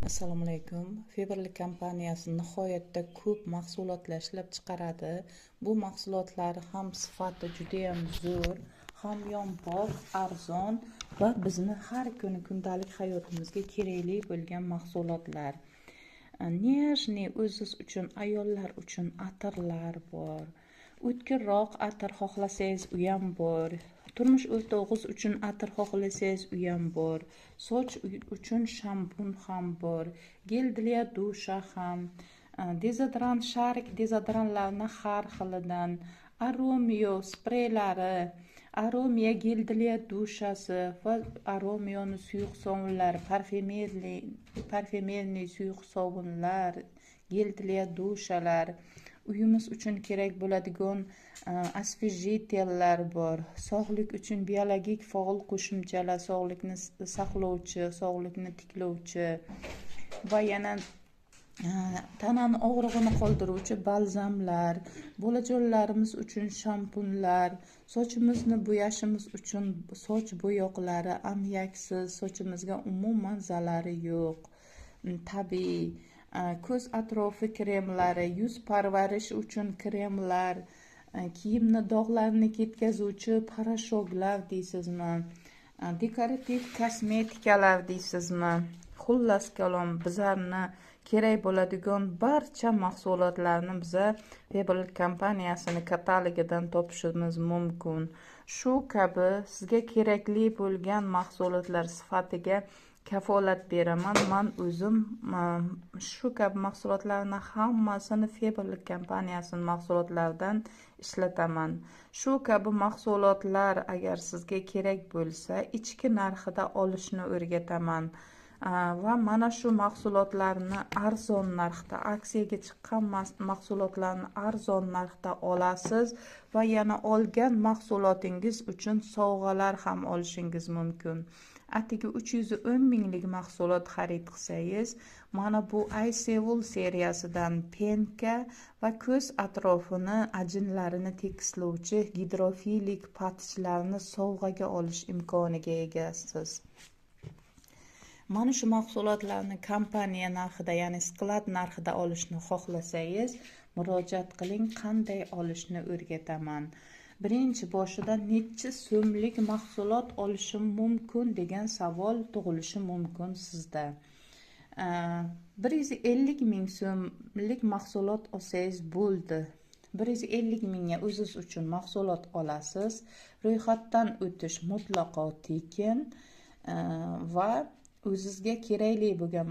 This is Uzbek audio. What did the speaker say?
Assalomu alaykum. Feberli kompaniyasi nihoyatda ko'p mahsulotlar ishlab chiqaradi. Bu mahsulotlar ham sifati juda ham zo'r, hamyonbop, arzon va bizni har kuni kundalik hayotimizga kerakli bo'lgan mahsulotlar. Nejniy o'zingiz uchun, ayollar uchun atirlar bor. O'tkirroq atir xohlasangiz u ham bor. Turmush o'rtog'ingiz uchun atir xohlasangiz u ham bor. Soch uchun shampun ham bor. Gel для dusha ham. Dezodorant, sharik dezodorantlarni har xilidan. Aromio spreylari, Aromia gel для dushasi va Aromioni suyuq sovunlar, parfyumerniy suyuq sovunlar, gel для dushalar. Uyimiz uchun kerak bo'ladigan asvejitellar bor. Sog'lik uchun biologik faol qo'shimchalar, sog'likni saqlovchi, sog'likni tiklovchi va yana tanani og'rig'ini qoldiruvchi balzamlar, bolajonlarimiz uchun shampunlar, sochimizni bo'yashimiz uchun soch bo'yoqlari, amyaksiz, sochimizga umuman zarari yo'q, tabiiy, ko'z atrofi kremlari, yuz parvarishi uchun kremlar, kiyimni dog'larini ketkazuvchi parashoklar deysizmi, dekorativ kosmetikalar deysizmi. Xullas kalom, bizlarni kerak bo'ladigan barcha mahsulotlarni biza Feberli kompaniyasini katalogidan topishimiz mumkin. Shu kabi sizga kerakli bo'lgan mahsulotlar sifatiga kafolat beraman. Men o'zim shu kabi mahsulotlarni hammasini Feberli kompaniyasining mahsulotlaridan ishlataman. Shu kabi mahsulotlar agar sizga kerak bo'lsa, ichki narxida olishni o'rgataman. Va mana shu mahsulotlarni arzon narxda, aksiyaga chiqqan mahsulotlarni arzon narxda olasiz va yana olgan mahsulotingiz uchun sovg'alar ham olishingiz mumkin. Atigi 310 minglik mahsulot xarid qilsangiz, mana bu iSevul seriyasidan penka va ko'z atrofini ajinlarini tekislovchi gidrofilik patchlarni sovg'aga olish imkoniga egasiz. Mana shu mahsulotlarni kompaniya narxida, ya'ni sklad narxida olishni xohlasangiz, murojaat qiling, qanday olishni o'rgataman. Birinchi boshida necha so'mlik mahsulot olishim mumkin degan savol tug'ilishi mumkin sizda. 150 ming so'mlik mahsulot olsangiz bo'ldi. 150 mingga o'zingiz uchun mahsulot olasiz. Ro'yxatdan o'tish mutlaqo tekin va o'zizga kerakli bo'lgan